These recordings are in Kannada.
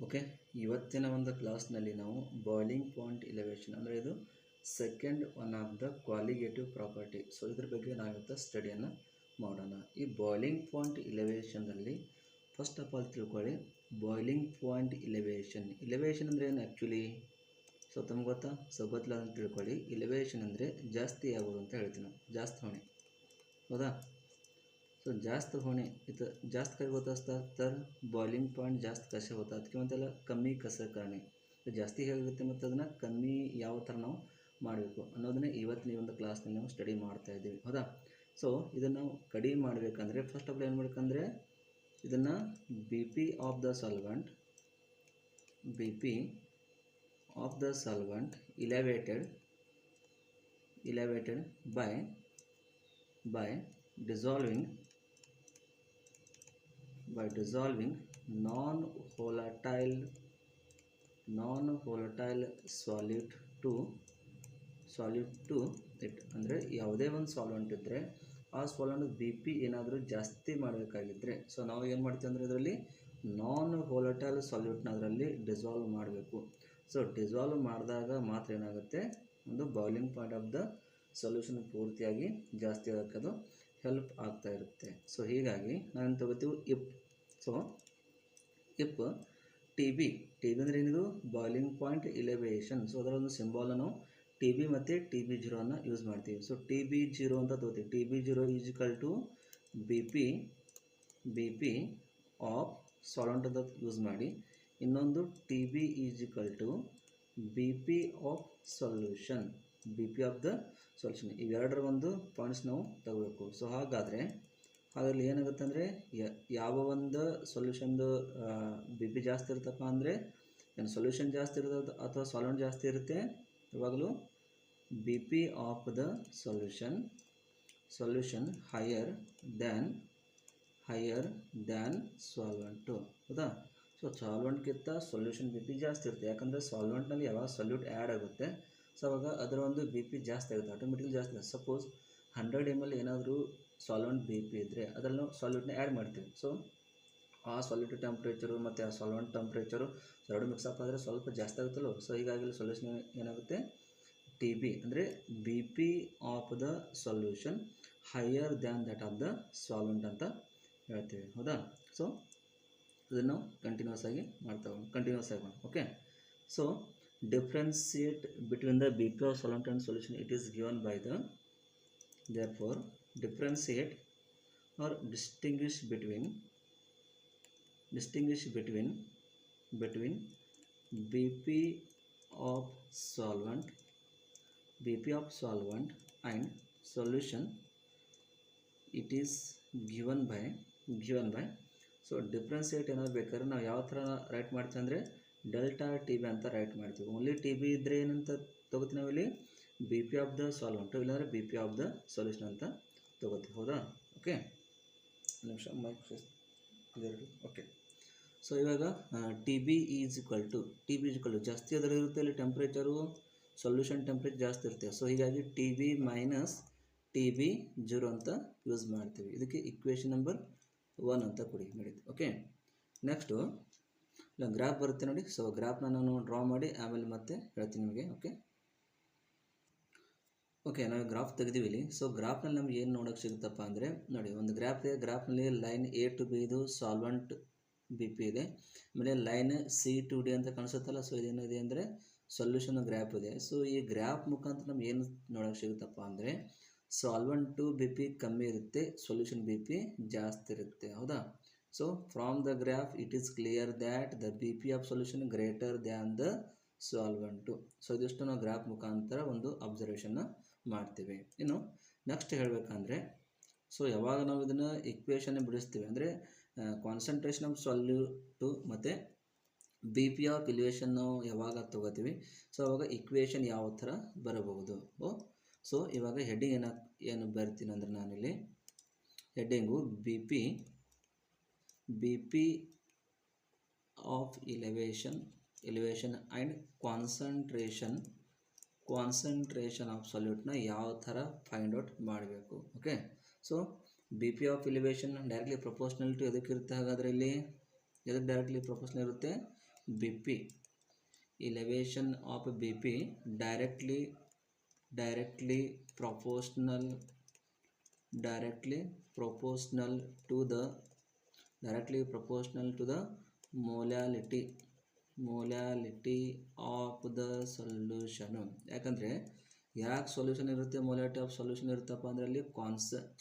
ಓಕೆ, ಇವತ್ತಿನ ಒಂದು ಕ್ಲಾಸ್ನಲ್ಲಿ ನಾವು ಬಾಯ್ಲಿಂಗ್ ಪಾಯಿಂಟ್ ಎಲಿವೇಶನ್ ಅಂದರೆ ಇದು second one of the colligative property. So ಇದ್ರ ಬಗ್ಗೆ ನಾವಿವತ್ತು ಸ್ಟಡಿಯನ್ನು ಮಾಡೋಣ. ಈ ಬಾಯ್ಲಿಂಗ್ ಪಾಯಿಂಟ್ ಎಲಿವೇಶನ್ನಲ್ಲಿ ಫಸ್ಟ್ ಆಫ್ ಆಲ್ ತಿಳ್ಕೊಳ್ಳಿ, ಬಾಯ್ಲಿಂಗ್ ಪಾಯಿಂಟ್ ಎಲಿವೇಶನ್ ಅಂದರೆ ಏನು ಆ್ಯಕ್ಚುಲಿ? ಸೊ ತಮ್ಗೆ ಗೊತ್ತಾ? ಸೊ ಗೊತ್ತಿಲ್ಲ ಅಂತ ತಿಳ್ಕೊಳ್ಳಿ. ಎಲಿವೇಶನ್ ಅಂದರೆ ಜಾಸ್ತಿ ಆಗೋದು ಅಂತ ಹೇಳ್ತೀವಿ ನಾವು, ಜಾಸ್ತಿ ಹೊಣೆ, ಹೌದಾ? सो जास्त होणे इथं जास्त काय होत असतात तर बॉइलिंग पॉईंट जास्त कसे होतात किंवा त्याला कमी कसं करणे, ಜಾಸ್ತಿ ಹೇಗಿರುತ್ತೆ ಮತ್ತು ಅದನ್ನು ಕಮ್ಮಿ ಯಾವ ಥರ ನಾವು ಮಾಡಬೇಕು ಅನ್ನೋದನ್ನೇ ಇವತ್ತಿನ ಈ ಒಂದು ಕ್ಲಾಸ್ನಲ್ಲಿ ನಾವು ಸ್ಟಡಿ ಮಾಡ್ತಾ ಇದ್ದೀವಿ, ಹೌದಾ? ಸೊ ಇದನ್ನು ನಾವು ಕಡಿಮೆ ಮಾಡಬೇಕಂದ್ರೆ ಫಸ್ಟ್ ಆಫ್ ಆಲ್ ಏನು ಮಾಡಬೇಕಂದ್ರೆ ಇದನ್ನು B P of the solvent elevated by dissolving non-volatile solute to it. ಅಂದರೆ ಯಾವುದೇ ಒಂದು ಸಾಲ್ವೆಂಟ್ ಇದ್ದರೆ ಆ ಸಾಲ್ವೆಂಟ್ ಬಿ ಪಿ ಏನಾದರೂ ಜಾಸ್ತಿ ಮಾಡಬೇಕಾಗಿದ್ದರೆ ಸೊ ನಾವು ಏನು ಮಾಡ್ತೀವಿ ಅಂದರೆ ಇದರಲ್ಲಿ ನಾನ್ ವೋಲಟೈಲ್ ಸಾಲ್ಯೂಟ್ನ ಅದರಲ್ಲಿ ಡಿಸಾಲ್ವ್ ಮಾಡಬೇಕು. ಸೊ ಡಿಸಾಲ್ವ್ ಮಾಡಿದಾಗ ಮಾತ್ರ ಏನಾಗುತ್ತೆ, ಒಂದು boiling point of the solution ಪೂರ್ತಿಯಾಗಿ ಜಾಸ್ತಿ ಆಗೋಕ್ಕೆ ಅದು ಹೆಲ್ಪ್ ಆಗ್ತಾ ಇರುತ್ತೆ. ಸೊ ಹೀಗಾಗಿ ನಾನು ತಗೋತೀವಿ ಇಪ್. ಸೊ ಇಪ್ ಟಿ ಬಿ ಅಂದರೆ ಏನಿದು ಬಾಯ್ಲಿಂಗ್ ಪಾಯಿಂಟ್ ಎಲಿವೇಶನ್. ಸೊ ಅದರ ಒಂದು ಸಿಂಬಾಲನ್ನು ಟಿ ಬಿ ಮತ್ತು ಟಿ ಬಿ ಜೀರೋವನ್ನು ಯೂಸ್ ಮಾಡ್ತೀವಿ. ಸೊ ಟಿ ಬಿ ಜೀರೋ ಅಂತ ತಗೋತೀವಿ. T B zero is equal to B P of solvent ಅಂತ ಯೂಸ್ ಮಾಡಿ. ಇನ್ನೊಂದು T B is equal to B P of solution, B P of the solution. ಇವೆರಡರ ಒಂದು ಪಾಯಿಂಟ್ಸ್ ನಾವು ತಗೋಬೇಕು. ಸೊ ಹಾಗಾದರೆ ಅದರಲ್ಲಿ ಏನಾಗುತ್ತೆ ಅಂದರೆ ಯಾವ ಒಂದು ಸೊಲ್ಯೂಷನ್ದು ಬಿ ಪಿ ಜಾಸ್ತಿ ಇರುತ್ತಪ್ಪ ಅಂದರೆ ಏನು ಸೊಲ್ಯೂಷನ್ ಜಾಸ್ತಿ ಇರೋದು ಅಥವಾ ಸಾಲ್ವೆಂಟ್ ಜಾಸ್ತಿ ಇರುತ್ತೆ, ಯಾವಾಗಲೂ B P of the solution higher than solvent, ಹೌದಾ? ಸೊ ಸಾಲ್ವೆಂಟ್ಗಿಂತ ಸೊಲ್ಯೂಷನ್ ಬಿ ಪಿ ಜಾಸ್ತಿ ಇರುತ್ತೆ. ಯಾಕಂದರೆ ಸಾಲ್ವೆಂಟ್ನಲ್ಲಿ ಯಾವಾಗ ಸೊಲ್ಯೂಟ್ ಆ್ಯಡ್ ಆಗುತ್ತೆ ಸೊ ಅವಾಗ ಅದರ ಒಂದು ಬಿ ಪಿ ಜಾಸ್ತಿ ಆಗುತ್ತೆ, ಆಟೋಮೆಟಿಕ್ಲಿ ಜಾಸ್ತಿ ಆಗುತ್ತೆ. ಸಪೋಸ್ 100 ml ಏನಾದರೂ ಸಾಲ್ವೆಂಟ್ ಬಿ ಪಿ ಇದ್ದರೆ ಅದರಲ್ಲಿ ನಾವು ಸಾಲ್ಯೂಟ್ನ ಆ್ಯಡ್ ಮಾಡ್ತೀವಿ. ಸೊ ಆ ಸಾಲ್ಯೂಟ್ ಟೆಂಪ್ರೇಚರು ಮತ್ತು ಆ ಸಾಲ್ವೆಂಟ್ ಟೆಂಪ್ರೇಚರು ಎರಡು ಮಿಕ್ಸಪ್ ಆದರೆ ಸ್ವಲ್ಪ ಜಾಸ್ತಿ ಆಗುತ್ತಲ್ಲೋ. ಸೊ ಹೀಗಾಗಿ ಸೊಲ್ಯೂಷನ್ ಏನಾಗುತ್ತೆ, ಟಿ ಬಿ ಅಂದರೆ B P of the solution higher than that of the solvent ಅಂತ ಹೇಳ್ತೀವಿ, ಹೌದಾ? ಸೊ ಇದನ್ನು ನಾವು ಕಂಟಿನ್ಯೂಸ್ ಆಗಿ ಮಾಡೋಣ. Okay, so differentiate between the BP of solvent and solution, it is given by the, therefore differentiate or distinguish between BP of solvent and solution, it is given by so differentiate ಏನಾದ್ರು ಬೇಕಾದ್ರೆ ನಾವು ಯಾವ ಥರ ರೈಟ್ ಮಾಡ್ತೀವಿ ಅಂದರೆ ಡೆಲ್ಟಾ ಟಿ ಬಿ ಅಂತ ರೈಟ್ ಮಾಡ್ತೀವಿ. ಓನ್ಲಿ ಟಿ ಬಿ ಇದ್ದರೆ ಏನಂತ ತೊಗೋತೀವಿ ನಾವಿಲ್ಲಿ B P of the solvent, ಇಲ್ಲಾಂದರೆ B P of the solution ಅಂತ ತೊಗೋತೀವಿ, ಹೌದಾ? ಓಕೆ, ನಿಮಿಷ ಮೈಕ್ ಕ್ಲಿಯರ್. ಓಕೆ, ಸೊ ಇವಾಗ T B is equal to ಜಾಸ್ತಿ ಅದರ ಇಲ್ಲಿ ಟೆಂಪ್ರೇಚರು ಸೊಲ್ಯೂಷನ್ ಟೆಂಪ್ರೇಚರ್ ಜಾಸ್ತಿ ಇರುತ್ತೆ. ಸೊ ಹೀಗಾಗಿ T B minus T B zero ಅಂತ ಯೂಸ್ ಮಾಡ್ತೀವಿ. ಇದಕ್ಕೆ ಇಕ್ವೇಷನ್ ನಂಬರ್ 1 ಅಂತ ಕೊಡಿ, ನಡೀತು. ಓಕೆ, ನೆಕ್ಸ್ಟು ಇಲ್ಲ ಗ್ರಾಫ್ ಬರುತ್ತೆ ನೋಡಿ. ಸೊ ಗ್ರಾಫ್ನ ನಾನು ಡ್ರಾ ಮಾಡಿ ಆಮೇಲೆ ಮತ್ತೆ ಹೇಳ್ತೀನಿ ನಿಮಗೆ. ಓಕೆ, ನಾವು ಗ್ರಾಫ್ ತೆಗೆದೀವಿ ಇಲ್ಲಿ. ಸೊ ಗ್ರಾಫ್ನಲ್ಲಿ ನಮ್ಗೆ ಏನು ನೋಡೋಕ್ಕೆ ಸಿಗುತ್ತಪ್ಪ ಅಂದರೆ ನೋಡಿ, ಒಂದು ಗ್ರಾಫ್ನಲ್ಲಿ ಲೈನ್ ಎ ಟು ಬಿ ಇದು ಸಾಲ್ವೆಂಟ್ ಬಿ ಪಿ ಇದೆ, ಆಮೇಲೆ ಲೈನ್ ಸಿ ಟು ಡಿ ಅಂತ ಕಾಣಿಸುತ್ತಲ್ಲ. ಸೊ ಇದೇನಿದೆ ಅಂದರೆ ಸೊಲ್ಯೂಷನ್ ಗ್ರಾಫ್ ಇದೆ. ಸೊ ಈ ಗ್ರಾಫ್ ಮುಖಾಂತರ ನಮ್ಗೆ ಏನು ನೋಡೋಕ್ಕೆ ಸಿಗುತ್ತಪ್ಪ ಅಂದರೆ ಸಾಲ್ವೆಂಟು ಬಿ ಪಿ ಕಮ್ಮಿ ಇರುತ್ತೆ, ಸೊಲ್ಯೂಷನ್ ಬಿ ಪಿ ಜಾಸ್ತಿ ಇರುತ್ತೆ, ಹೌದಾ? So from the graph it is clear that the B P of solution greater than the solvent. So ಇದಿಷ್ಟು ನಾವು ಗ್ರಾಫ್ ಮುಖಾಂತರ ಒಂದು ಅಬ್ಸರ್ವೇಷನ್ನ ಮಾಡ್ತೀವಿ. ಇನ್ನು ನೆಕ್ಸ್ಟ್ ಹೇಳಬೇಕಂದ್ರೆ ಸೊ ಯಾವಾಗ ನಾವು ಇದನ್ನು ಇಕ್ವೇಷನ್ ಬಿಡಿಸ್ತೀವಿ ಅಂದರೆ ಕಾನ್ಸಂಟ್ರೇಷನ್ ಆಫ್ ಸಾಲ್ಯೂಟು ಮತ್ತು ಬಿ ಪಿ ಆಫ್ ಎಲಿವೇಶನ್ ನಾವು ಯಾವಾಗ ತೊಗೋತೀವಿ ಸೊ ಅವಾಗ ಇಕ್ವೇಷನ್ ಯಾವ ಥರ ಬರಬಹುದು. ಸೊ ಇವಾಗ ಹೆಡ್ಡಿಂಗ್ ಏನು ಬರ್ತೀನಿ ಅಂದರೆ ನಾನಿಲ್ಲಿ heading B P of elevation and concentration of ಸಾಲ್ಯೂಟ್ನ ಯಾವ ಥರ ಫೈಂಡ್ ಔಟ್ ಮಾಡಬೇಕು. Okay, so B P of elevation directly proportional to ಎದಕ್ಕಿರುತ್ತೆ? ಹಾಗಾದರೆ ಇಲ್ಲಿ ಎದಕ್ಕೆ ಡೈರೆಕ್ಟ್ಲಿ ಪ್ರಪೋರ್ಷನಲ್ ಇರುತ್ತೆ? BP, elevation of BP directly proportional to the molality of the solution. ಯಾಕಂದರೆ ಯಾಕೆ ಸೊಲ್ಯೂಷನ್ ಇರುತ್ತೆ, ಮೊಲಾಲಿಟಿ ಆಫ್ ಸೊಲ್ಯೂಷನ್ ಇರುತ್ತಪ್ಪ ಅಂದರೆ ಅಲ್ಲಿ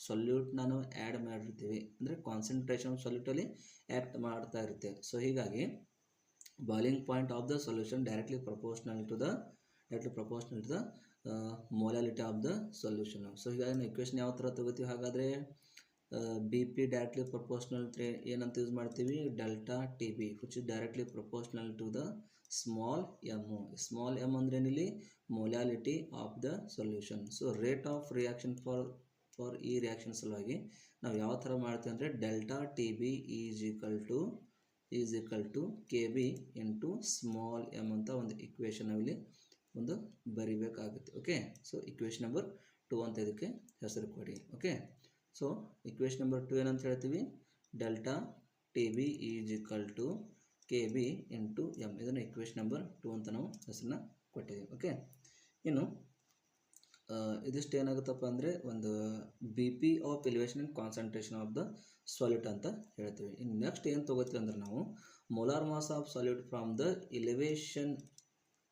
ಸೊಲ್ಯೂಟ್ ನಾನು ಆ್ಯಡ್ ಮಾಡಿರ್ತೀವಿ, ಅಂದರೆ ಕಾನ್ಸಂಟ್ರೇಷನ್ ಆಫ್ ಸೊಲ್ಯೂಟಲ್ಲಿ ಆ್ಯಕ್ಟ್ ಮಾಡ್ತಾ ಇರುತ್ತೆ. ಸೊ ಹೀಗಾಗಿ boiling point of the solution directly proportional to the molality of the solution. So ಹೀಗಾಗಿ ನಾವು ಇಕ್ವೇಷನ್ ಯಾವ ಥರ ತಗೋತೀವಿ, ಹಾಗಾದರೆ ಬಿ ಪಿ ಡೈರೆಕ್ಟ್ಲಿ ಪ್ರಪೋರ್ಷನಲ್ ಏನಂತ ಯೂಸ್ ಮಾಡ್ತೀವಿ, delta T B which is directly proportional to the small M ಅಂದರೆ ಏನಿಲ್ಲಿ molality of the solution. So rate of reaction for ಈ ರಿಯಾಕ್ಷನ್ ಸಲುವಾಗಿ ನಾವು ಯಾವ ಥರ ಮಾಡ್ತೀವಿ ಅಂದರೆ delta T B is equal to K B into small M ಅಂತ ಒಂದು ಇಕ್ವೇಷನ್ ನಾವಿಲ್ಲಿ ಒಂದು ಬರಿಬೇಕಾಗುತ್ತೆ. ಓಕೆ, ಸೊ ಇಕ್ವೇಷನ್ ನಂಬರ್ 2 ಅಂತ ಇದಕ್ಕೆ ಹೆಸರು ಕೊಡಿ. ಓಕೆ, ಸೊ ಇಕ್ವೇಷನ್ ನಂಬರ್ 2 ಏನಂತ ಹೇಳ್ತೀವಿ, delta T B is equal to K B into M. ಇದನ್ನು ಇಕ್ವೇಷನ್ ನಂಬರ್ 2 ಅಂತ ನಾವು ಹೆಸರನ್ನ ಕೊಟ್ಟಿದ್ದೀವಿ. ಓಕೆ, ಇನ್ನು ಇದಿಷ್ಟು ಏನಾಗುತ್ತಪ್ಪ ಅಂದರೆ ಒಂದು B P of elevation and concentration of the solid ಅಂತ ಹೇಳ್ತೀವಿ. ಇನ್ನು ನೆಕ್ಸ್ಟ್ ಏನು ತೊಗೋತೀವಿ ಅಂದರೆ ನಾವು molar mass of solid from the elevation,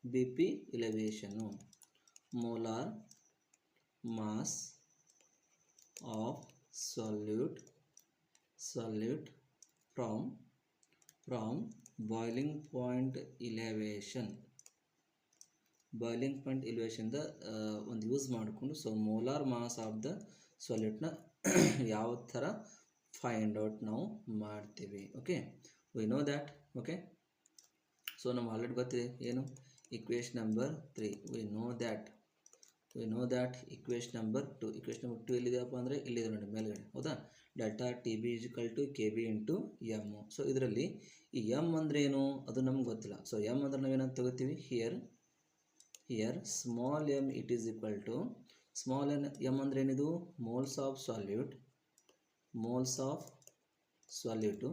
B P ಎಲಿವೇಷನ್ನು, molar mass of solute from boiling point elevation the ಒಂದು ಯೂಸ್ ಮಾಡಿಕೊಂಡು so molar mass of the ಸಾಲಿಡ್ನ ಯಾವ ಥರ ಫೈಂಡ್ ಔಟ್ ನಾವು ಮಾಡ್ತೀವಿ. Okay, we know that. Okay, so ನಮ್ಗೆ ಆಲ್ರೆಡಿ ಗೊತ್ತಿದೆ ಏನು, equation number 3 we know that equation number 2 ಎಲ್ಲಿದೆಯಪ್ಪ ಅಂದರೆ ಇಲ್ಲಿದೆ ನೋಡಿ ಮೇಲ್ಗಡೆ, ಹೌದಾ, delta T B is equal to K B into M. So ಇದರಲ್ಲಿ ಈ ಎಮ್ ಅಂದರೆ ಏನು ಅದು ನಮ್ಗೆ ಗೊತ್ತಿಲ್ಲ. ಸೊ ಎಮ್ ಅಂದರೆ ನಾವೇನಂತ ತಗೋತೀವಿ, here small M it is equal to small M ಅಂದರೆ ಏನಿದು, moles of solute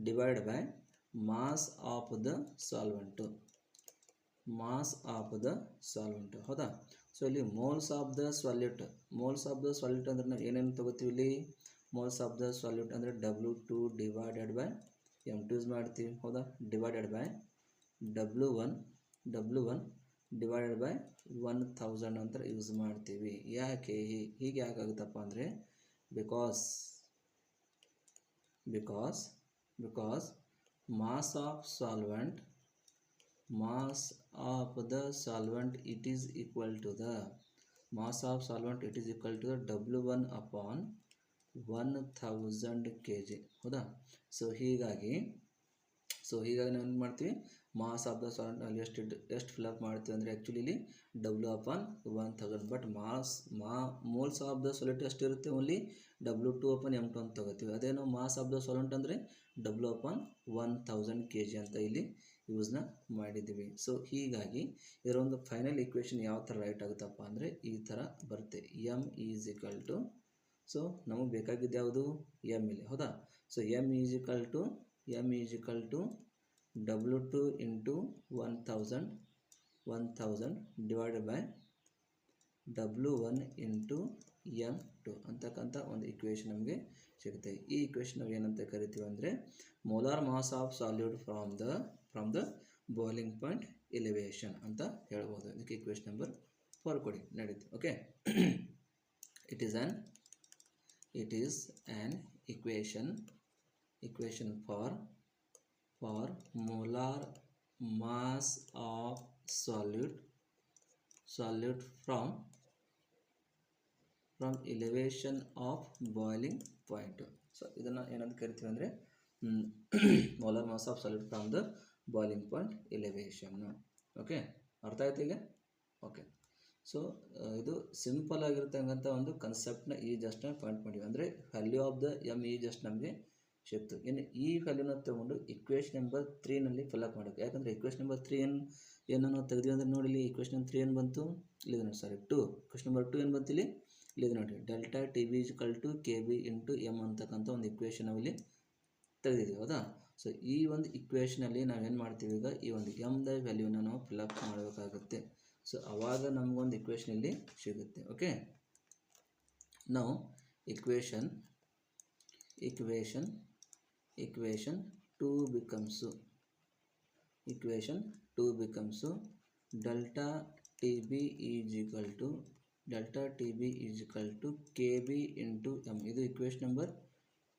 divide by mass of the solvent, ಹೌದಾ. ಸೊ ಇಲ್ಲಿ ಮೋಲ್ಸ್ ಆಫ್ ದ ಸಾಲ್ಯೂಟ್ ಅಂದರೆ ನಾವು ಏನೇನು ತಗೋತೀವಿ, ಇಲ್ಲಿ ಮೋಲ್ಸ್ ಆಫ್ ದ ಸಾಲ್ಯೂಟ್ ಅಂದರೆ W2 divided by M2 use ಮಾಡ್ತೀವಿ, ಹೌದಾ, divided by W1 divided by 1000 ಅಂತ ಯೂಸ್ ಮಾಡ್ತೀವಿ. ಯಾಕೆ ಹೀಗೆ ಯಾಕಾಗುತ್ತಪ್ಪ ಅಂದರೆ because mass of the solvent it is equal to the W1 upon 1000 kg, ಹೌದಾ. ಸೊ ಹೀಗಾಗಿ ನಾವು ಏನು ಮಾಡ್ತೀವಿ, ಮಾಸ್ ಆಫ್ ದ ಸಾಲ್ವೆಂಟ್ ಅಲ್ಲಿ ಎಷ್ಟು ಫಿಲಪ್ ಮಾಡ್ತೀವಿ ಅಂದರೆ ಆ್ಯಕ್ಚುಲಿ ಇಲ್ಲಿ W/1000, but moles of the solvent ಎಷ್ಟಿರುತ್ತೆ, ಓನ್ಲಿ W2 upon M2 ಅಂತ ತಗೋತೀವಿ. ಅದೇನೋ ಮಾಸ್ ಆಫ್ ದ ಸಾಲ್ವೆಂಟ್ ಅಂದರೆ W/1000 kg ಅಂತ ಇಲ್ಲಿ ಯೂಸ್ನ ಮಾಡಿದ್ದೀವಿ. ಸೊ ಹೀಗಾಗಿ ಇದರ ಒಂದು ಫೈನಲ್ ಈಕ್ವೇಷನ್ ಯಾವ ಥರ ರೈಟ್ ಆಗುತ್ತಪ್ಪ ಅಂದರೆ ಈ ಥರ ಬರುತ್ತೆ, M is equal to, so ನಮಗೆ ಬೇಕಾಗಿದ್ದು ಯಾವುದು, ಎಮ್ ಇಲ್ಲಿ, ಹೌದಾ. So M is equal to W2 into 1000 divided by W1 into M2 ಅಂತಕ್ಕಂಥ ಒಂದು ಇಕ್ವೇಷನ್ ನಮಗೆ ಸಿಗುತ್ತೆ. ಈ ಇಕ್ವೇಷನ್ ನಾವು ಏನಂತ ಕರಿತೀವಿ ಅಂದರೆ molar mass of solute from the boiling point elevation ಅಂತ ಹೇಳ್ಬೋದು. ಇದಕ್ಕೆ ಇಕ್ವೇಷನ್ ನಂಬರ್ 4 ಕೊಡಿ, ನಡೀತು. Okay, it is on equation for molar mass of solute from elevation of boiling point. So ಇದನ್ನು ಏನಂತ ಕರಿತೀವಿ ಅಂದರೆ molar mass of solute from the boiling point elevation. Okay, ಅರ್ಥ ಆಯ್ತು ಈಗ. ಓಕೆ, ಸೊ ಇದು ಸಿಂಪಲ್ ಆಗಿರ್ತಕ್ಕಂಥ ಒಂದು ಕನ್ಸೆಪ್ಟ್ನ ಈ ಜಸ್ಟ್ನ ಪಾಯಿಂಟ್ ಮಾಡಿವಿ, ಅಂದರೆ ವ್ಯಾಲ್ಯೂ ಆಫ್ ದ ಎಮ್ ಈ ಜಸ್ಟ್ ನಮಗೆ ಸಿಕ್ತು. ಇನ್ನು ಈ ವ್ಯಾಲ್ಯೂನ ತೊಗೊಂಡು ಇಕ್ವೇಷನ್ ನಂಬರ್ 3ನಲ್ಲಿ ಫಿಲಪ್ ಮಾಡಬೇಕು. ಯಾಕಂದರೆ ಇಕ್ವೇಷನ್ ನಂಬರ್ 3 ಏನು ನಾವು ತೆಗೆದ್ವಿ ಅಂದರೆ ನೋಡಿ, ಇಲ್ಲಿ ಇಕ್ವೇಷನ್ ನಂಬರ್ 3 ಏನು ಬಂತು, ಇಲ್ಲಿದೆ ನೋಡಿ, ಸಾರಿ 2, ಇಕ್ವೇಷನ್ ನಂಬರ್ 2 ಏನು ಬಂತು, ಇಲ್ಲಿದೆ ನೋಡಿ, delta T B equal to K B into M ಅಂತಕ್ಕಂಥ ಒಂದು ಇಕ್ವೇಷನ್ ನಾವಿಲ್ಲಿ ತೆಗೆದಿದ್ದೀವಿ, ಹೌದಾ. ಸೊ ಈ ಒಂದು ಇಕ್ವೇಷನಲ್ಲಿ ನಾವೇನು ಮಾಡ್ತೀವಿ ಈಗ ಈ ಒಂದು ಎಮ್ದ ವ್ಯಾಲ್ಯೂನ ನಾವು ಫಿಲಪ್ ಮಾಡಬೇಕಾಗುತ್ತೆ. ಸೊ ಆವಾಗ ನಮಗೊಂದು ಇಕ್ವೇಷನ್ ಇಲ್ಲಿ ಸಿಗುತ್ತೆ. ಓಕೆ, ನಾವು equation 2 becomes delta TB is equal to KB into M. ಇದು ಇಕ್ವೇಷನ್ ನಂಬರ್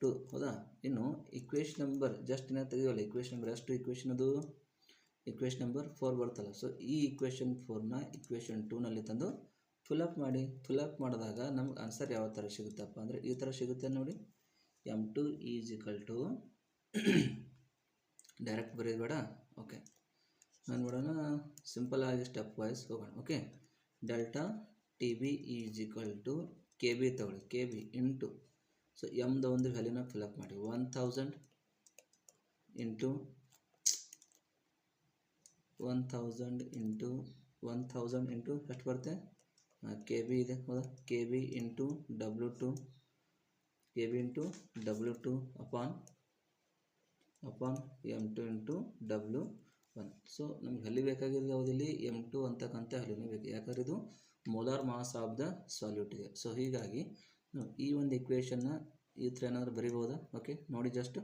2 ಹೌದಾ. ಇನ್ನು ಇಕ್ವೇಷನ್ ನಂಬರ್ ಜಸ್ಟ್ ಏನಾಗ ತೆಗೆಯೋಲ್ಲ, ಇಕ್ವೇಷನ್ ನಂಬರ್ ಎಷ್ಟು ಇಕ್ವೇಷನ್ ಅದು ಇಕ್ವೇಷನ್ ನಂಬರ್ 4 ಬರ್ತಲ್ಲ. ಸೊ ಈ ಇಕ್ವೇಷನ್ 4ನ ಇಕ್ವೇಷನ್ 2ನಲ್ಲಿ ತಂದು ಫಿಲಪ್ ಮಾಡಿದಾಗ ನಮ್ಗೆ ಆನ್ಸರ್ ಯಾವ ಥರ ಸಿಗುತ್ತಪ್ಪ ಅಂದರೆ ಈ ಥರ ಸಿಗುತ್ತೆ ನೋಡಿ. M2 is equal to direct ಬರೆಯಬೇಡ. ಓಕೆ, ನಾನು ಮಾಡೋಣ ಸಿಂಪಲ್ ಆಗಿ ಸ್ಟೆಪ್ ವೈಸ್ ಹೋಗೋಣ. Okay, delta TB is equal to KB ತಗೊಳ್ಳಿ, KB ಇಂಟು ಸೊ ಎಮ್ದ ಒಂದು ವ್ಯಾಲ್ಯೂನ ಫಿಲಪ್ ಮಾಡಿ 1000 ಇಂಟು ಎಷ್ಟು ಬರುತ್ತೆ KB ಇದೆ ಹೌದಾ. KB into W2 upon M2 into W1. So ನಮ್ಗೆ ವ್ಯಾಲ್ಯೂ ಬೇಕಾಗಿರೋದು ಯಾವುದಿಲ್ಲಿ M2 ಅಂತಕ್ಕಂಥ ವ್ಯಾಲ್ಯೂನೇ ಬೇಕು, ಯಾಕಂದ್ರೆ ಇದು molar mass of the solute ಇದೆ. ಸೊ ಹೀಗಾಗಿ ಈ ಒಂದು ಇಕ್ವೇಷನ್ನ ಈ ಥರ ಏನಾದರೂ ಬರಿಬೋದಾ. ಓಕೆ ನೋಡಿ, just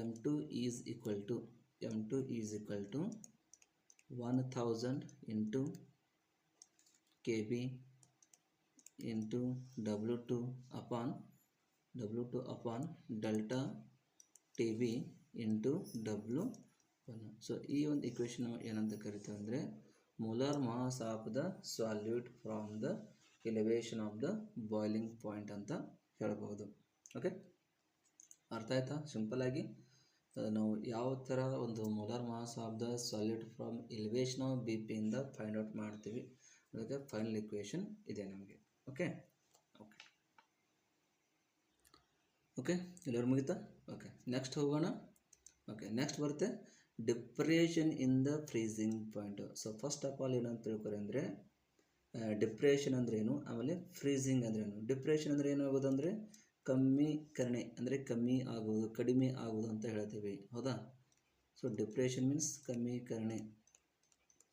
M2 is equal to 1000 into KB into W2 upon delta TB into W1. So ಈ ಒಂದು ಇಕ್ವೇಷನ್ ಏನಂತ ಕರಿತೀವಿ ಅಂದರೆ molar mass of the solute from the elevation of the boiling point ಅಂತ ಹೇಳ್ಬೋದು. ಓಕೆ, ಅರ್ಥ ಆಯ್ತಾ? ಸಿಂಪಲ್ಲಾಗಿ ನಾವು ಯಾವ ಥರ ಒಂದು molar mass of the solute from elevation of BP ಇಂದ ಫೈಂಡ್ ಔಟ್ ಮಾಡ್ತೀವಿ, ಅದಕ್ಕೆ ಫೈನಲ್ ಇಕ್ವೇಷನ್ ಇದೆ ನಮಗೆ. ಓಕೆ, ಎಲ್ಲರೂ ಮುಗಿತಾ? ಓಕೆ, ನೆಕ್ಸ್ಟ್ ಹೋಗೋಣ. ಓಕೆ, ನೆಕ್ಸ್ಟ್ ಬರುತ್ತೆ depression in the freezing point. So first of all ಏನಂತ ತಿಳ್ಕೊರಿ ಅಂದರೆ ಡಿಪ್ರೆಷನ್ ಅಂದ್ರೇನು, ಆಮೇಲೆ ಫ್ರೀಸಿಂಗ್ ಅಂದ್ರೇನು. ಡಿಪ್ರೆಷನ್ ಅಂದರೆ ಏನಾಗೋದು ಅಂದರೆ ಕಮ್ಮೀಕರಣೆ ಅಂದರೆ ಕಡಿಮೆ ಆಗುವುದು ಅಂತ ಹೇಳ್ತೀವಿ ಹೌದಾ. ಸೊ डिप्रेशन मीन्स कमी करणे.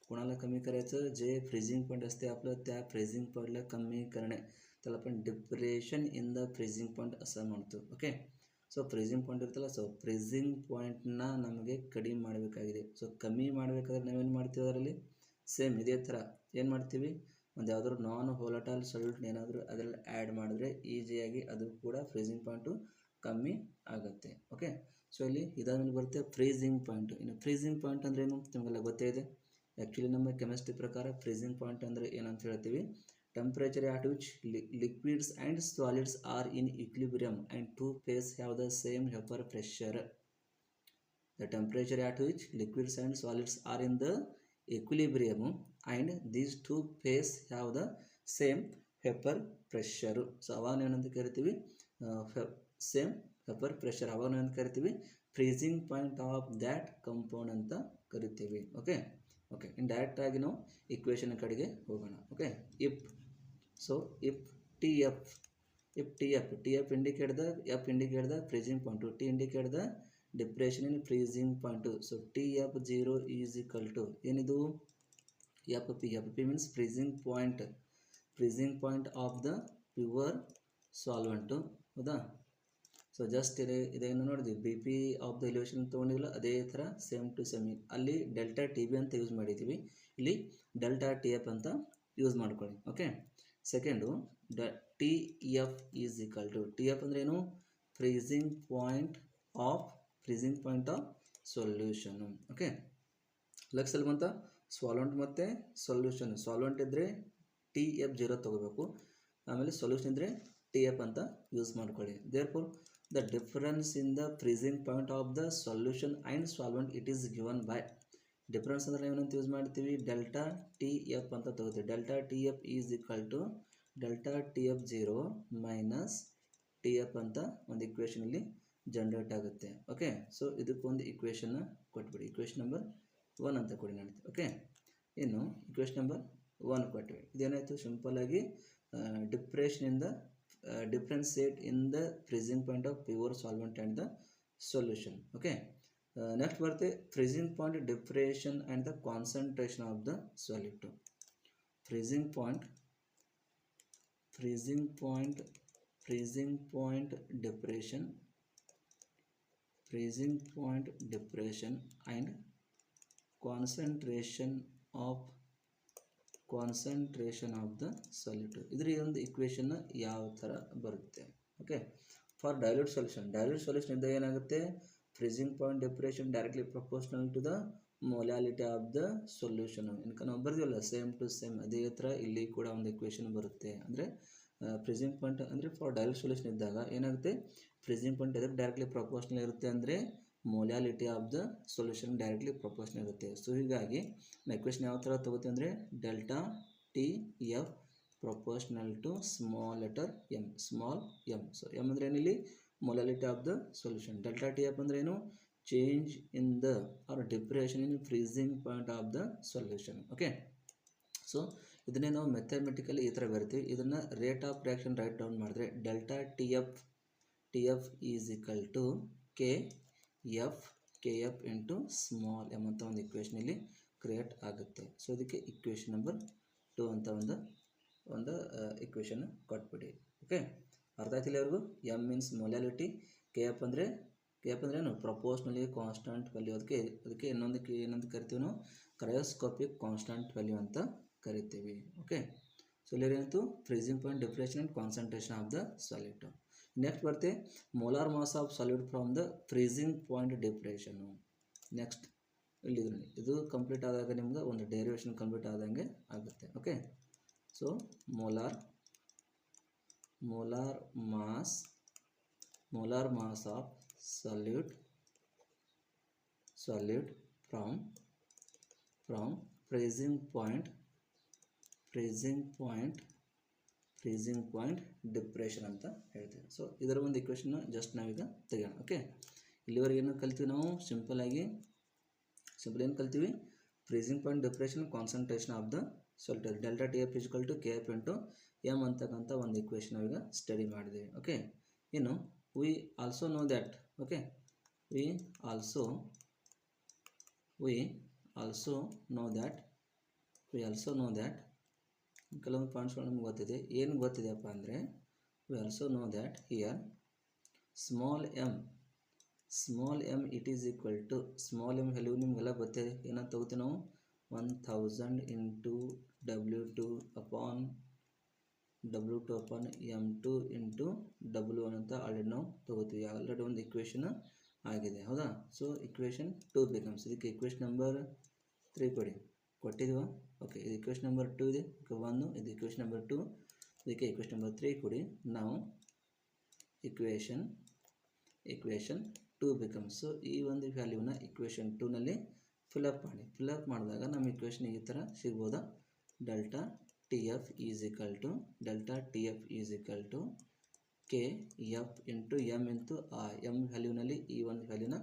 कोणाला कमी करायचं जे फ्रीजिंग पॉईंट असते आपलं त्या फ्रीजिंग पॉईंटला कमी करणे, त्याला आपण depression in the freezing point असं म्हणतो. ओके, ಸೊ ಫ್ರೀಸಿಂಗ್ ಪಾಯಿಂಟ್ ಇರ್ತಲ್ಲ, ಸೊ ಫ್ರೀಸಿಂಗ್ ಪಾಯಿಂಟ್ನ ನಮಗೆ ಕಡಿಮೆ ಮಾಡಬೇಕಾಗಿದೆ. ಸೊ ಕಮ್ಮಿ ಮಾಡಬೇಕಾದ್ರೆ ನಾವೇನು ಮಾಡ್ತೀವಿ, ಅದರಲ್ಲಿ ಸೇಮ್ ಇದೇ ಥರ ಏನು ಮಾಡ್ತೀವಿ, ಒಂದು ಯಾವುದಾದ್ರು ನಾನ್ ಹೋಲಟೈಲ್ ಸಾಲ್ಯೂಟ್ ಏನಾದರೂ ಅದರಲ್ಲಿ ಆ್ಯಡ್ ಮಾಡಿದ್ರೆ ಈಸಿಯಾಗಿ ಅದು ಕೂಡ ಫ್ರೀಸಿಂಗ್ ಪಾಯಿಂಟು ಕಮ್ಮಿ ಆಗುತ್ತೆ. ಓಕೆ, ಸೊ ಇಲ್ಲಿ ಇದಾದ್ಮೇಲೆ ಬರುತ್ತೆ ಫ್ರೀಸಿಂಗ್ ಪಾಯಿಂಟು. ಇನ್ನು ಫ್ರೀಸಿಂಗ್ ಪಾಯಿಂಟ್ ಅಂದರೆ ಏನು ನಿಮಗೆಲ್ಲ ಗೊತ್ತೇ ಇದೆ. ಆ್ಯಕ್ಚುಲಿ ನಮ್ಮ ಕೆಮಿಸ್ಟ್ರಿ ಪ್ರಕಾರ ಫ್ರೀಸಿಂಗ್ ಪಾಯಿಂಟ್ ಅಂದರೆ ಏನಂತ ಹೇಳ್ತೀವಿ, temperature at which liquids and solids are in equilibrium and two phases have the same vapor pressure. The temperature at which liquids and solids are in the equilibrium and these two phases have the same vapor pressure. So avan enanta karithi same vapor pressure, avan enanta karithi freezing point of that compound anta karithi. Okay, in direct agi ನಾವು equation ಕಡೆಗೆ ಹೋಗೋಣ. Okay, if TF indicate the freezing point, T indicate the depression in freezing point. So TF0 is equal to ಏನಿದು FP means freezing point of the pure solvent ಹೌದಾ. ಸೊ ಜಸ್ಟ್ ಇದೇನು ನೋಡಿದ್ವಿ, BP ಆಫ್ ದ ಎಲಿವೇಶನ್ ತೊಗೊಂಡಿಲ್ಲ, ಅದೇ ಥರ ಸೇಮ್ ಟು ಸೇಮ್ ಅಲ್ಲಿ ಡೆಲ್ಟಾ TB ಅಂತ ಯೂಸ್ ಮಾಡಿದ್ದೀವಿ, ಇಲ್ಲಿ ಡೆಲ್ಟಾ TF ಅಂತ ಯೂಸ್ ಮಾಡ್ಕೊಳ್ಳಿ. Okay, second TF is equal to, TF ಅಂದರೆ ಏನು, freezing point of solution. Okay, ಲಕ್ಷಲ್ಲಿ ಬಂತ ಸಾಲ್ವೆಂಟ್ ಮತ್ತು ಸೊಲ್ಯೂಷನ್. ಸಾಲ್ವೆಂಟ್ ಇದ್ದರೆ TF0 ತೊಗೋಬೇಕು, ಆಮೇಲೆ ಸೊಲ್ಯೂಷನ್ ಇದ್ದರೆ TF ಅಂತ ಯೂಸ್ ಮಾಡ್ಕೊಳ್ಳಿ. Therefore the difference in the freezing point of the solution and solvent it is given by, difference ಅಂದ್ರೆ ಏನಂತ ಯೂಸ್ ಮಾಡ್ತೀವಿ, ಡೆಲ್ಟಾ TF ಅಂತ ತಗೋತೀವಿ. Delta TF is equal to delta TF0 minus TF ಅಂತ ಒಂದು ಇಕ್ವೇಷನ್ ಇಲ್ಲಿ ಜನರೇಟ್ ಆಗುತ್ತೆ. ಓಕೆ, ಸೊ ಇದಕ್ಕೊಂದು ಇಕ್ವೇಷನ್ನ ಕೊಟ್ಬಿಡಿ, ಇಕ್ವೇಷನ್ ನಂಬರ್ 1 ಅಂತ ಕೊಡಿ ನಡೀತೀವಿ. ಓಕೆ, ಇನ್ನು ಇಕ್ವೇಷನ್ ನಂಬರ್ 1 ಕೊಟ್ಟಿವಿ. ಇದೇನಾಯಿತು, ಸಿಂಪಲ್ಲಾಗಿ ಡಿಪ್ರೆಷನಿಂದ differentiate in the freezing point of pure solvent and the solution. Okay. Next ಬರುತ್ತೆ freezing point depression and the concentration of the solute. freezing point depression and concentration of the solute. ಇದರ ಒಂದು equation ಯಾವ ಥರ ಬರುತ್ತೆ? ಓಕೆ, ಫಾರ್ ಡೈಲ್ಯೂಟ್ ಸೊಲ್ಯೂಷನ್ ಇದ್ದಾಗ ಏನಾಗುತ್ತೆ, freezing point depression directly proportional to the molality of the solution. ಇನ್ಕ ನಾವು ಬರ್ತೀವಲ್ಲ ಸೇಮ್ ಟು ಸೇಮ್ ಅದೇ ಥರ ಇಲ್ಲಿ ಕೂಡ ಒಂದು equation ಬರುತ್ತೆ. ಅಂದರೆ freezing point ಅಂದರೆ ಫಾರ್ ಡೈಲ್ಯೂಟ್ ಸೊಲ್ಯೂಷನ್ ಇದ್ದಾಗ ಏನಾಗುತ್ತೆ, freezing point ಅದಕ್ಕೆ ಡೈರೆಕ್ಟ್ಲಿ ಪ್ರಪೋರ್ಷನಲ್ ಇರುತ್ತೆ, ಅಂದರೆ molality of the solution directly proportional ಇರುತ್ತೆ. ಸೊ ಹೀಗಾಗಿ ನಾವು equation ಯಾವ ಥರ ತಗೋತೀವಿ ಅಂದರೆ delta T F proportional to small letter M. So M ಅಂದರೆ ಏನಿಲ್ಲಿ molality of the solution. Delta T F ಅಂದರೆ ಏನು, change in the or depression in freezing point of the solution. Okay, so ಇದನ್ನೇ ನಾವು ಮೆಥಮೆಟಿಕಲಿ ಈ ಥರ ಬರ್ತೀವಿ. ಇದನ್ನು rate of reaction write down ಮಾಡಿದ್ರೆ delta T F is equal to K F into small M ಅಂತ ಒಂದು ಇಕ್ವೇಷನ್ ಇಲ್ಲಿ ಕ್ರಿಯೇಟ್ ಆಗುತ್ತೆ. ಸೊ ಇದಕ್ಕೆ ಇಕ್ವೇಷನ್ ನಂಬರ್ 2 ಅಂತ ಒಂದು ಇಕ್ವೇಷನ್ ಕೊಟ್ಬಿಡಿ. ಓಕೆ, ಅರ್ಥ ಆಯ್ತಿಲ್ಲ ಅವ್ರಿಗೂ? M means molality, K F ಅಂದರೆ ಏನು, ಪ್ರಪೋರ್ಷನಲಿ ಕಾನ್ಸ್ಟಂಟ್ ವ್ಯಾಲ್ಯೂ. ಅದಕ್ಕೆ ಇನ್ನೊಂದು ಕರಿತೀವಿ ನಾವು ಕ್ರಯೋಸ್ಕೋಪಿಕ್ ಕಾನ್ಸ್ಟಂಟ್ ವ್ಯಾಲ್ಯೂ ಅಂತ ಕರಿತೀವಿ. ಓಕೆ, ಸೊ ಇಲ್ಲಿ ಏನಾಯಿತು, freezing point depression and concentration of the solute. Next ಬರುತ್ತೆ molar mass of solute from the freezing point depression. Next ಇದು ಕಂಪ್ಲೀಟ್ ಆದಾಗ ನಿಮ್ಗೆ ಒಂದು ಡೆರಿವೇಷನ್ ಕಂಪ್ಲೀಟ್ ಆದಂಗೆ ಆಗುತ್ತೆ. Okay, so molar mass of solute from freezing point depression ಅಂತ ಹೇಳ್ತೀವಿ. ಸೊ ಇದರ ಒಂದು ಇಕ್ವೇಷನ್ ಜಸ್ಟ್ ನಾವೀಗ ತೆಗೆಯೋಣ. ಓಕೆ, ಇಲ್ಲಿವರೆಗೆ ಏನು ಕಲ್ತೀವಿ ನಾವು, ಸಿಂಪಲ್ ಏನು ಕಲ್ತೀವಿ, freezing point depression concentration of the solute delta T F is equal to K F into M ಅಂತಕ್ಕಂಥ ಒಂದು ಇಕ್ವೇಷನ್ ನಾವೀಗ ಸ್ಟಡಿ ಮಾಡಿದ್ದೀವಿ. ಓಕೆ, ಇನ್ನು we also know that ಕೆಲವೊಂದು ಪಾಯಿಂಟ್ಸ್ಗಳು ನಮ್ಗೆ ಗೊತ್ತಿದೆ. ಏನು ಗೊತ್ತಿದೆಯಪ್ಪ ಅಂದರೆ we also know that here small m it is equal to small m value ನಿಮಗೆಲ್ಲ ಗೊತ್ತಿದೆ. ಏನಂತ ತಗೋತೀವಿ ನಾವು, 1000 into W2 upon m2 into W1 ಅಂತ ಆಲ್ರೆಡಿ ನಾವು ತಗೋತೀವಿ. ಆಲ್ರೆಡಿ ಒಂದು ಇಕ್ವೇಷನ್ ಆಗಿದೆ, ಹೌದಾ? ಸೊ ಇಕ್ವೇಷನ್ 2 ಬಿಕಮ್ಸ್, ಇದಕ್ಕೆ ಇಕ್ವೇಷನ್ ನಂಬರ್ 3 ಕೊಟ್ಟಿದ್ವಾ? ಓಕೆ, ಇದು ಇಕ್ವೇಷನ್ ನಂಬರ್ 2 ಇದೆ, 1 ಇದು ಇಕ್ವೇಷನ್ ನಂಬರ್ 2, ಇದಕ್ಕೆ ಇಕ್ವೇಷನ್ ನಂಬರ್ 3 ಕೊಡಿ. ನಾವು ಇಕ್ವೇಷನ್ 2 ಬಿಕಮ್ಸ್. ಸೊ ಈ ಒಂದು ವ್ಯಾಲ್ಯೂನ ಇಕ್ವೇಷನ್ 2ನಲ್ಲಿ ಫಿಲಪ್ ಮಾಡಿದಾಗ ನಮ್ಮ ಇಕ್ವೇಷನ್ ಈ ಥರ ಸಿಗ್ಬೋದಾ, delta T F is equal to K F into M into ಆ ಎಮ್ ವ್ಯಾಲ್ಯೂನಲ್ಲಿ ಈ ಒಂದು ವ್ಯಾಲ್ಯೂನ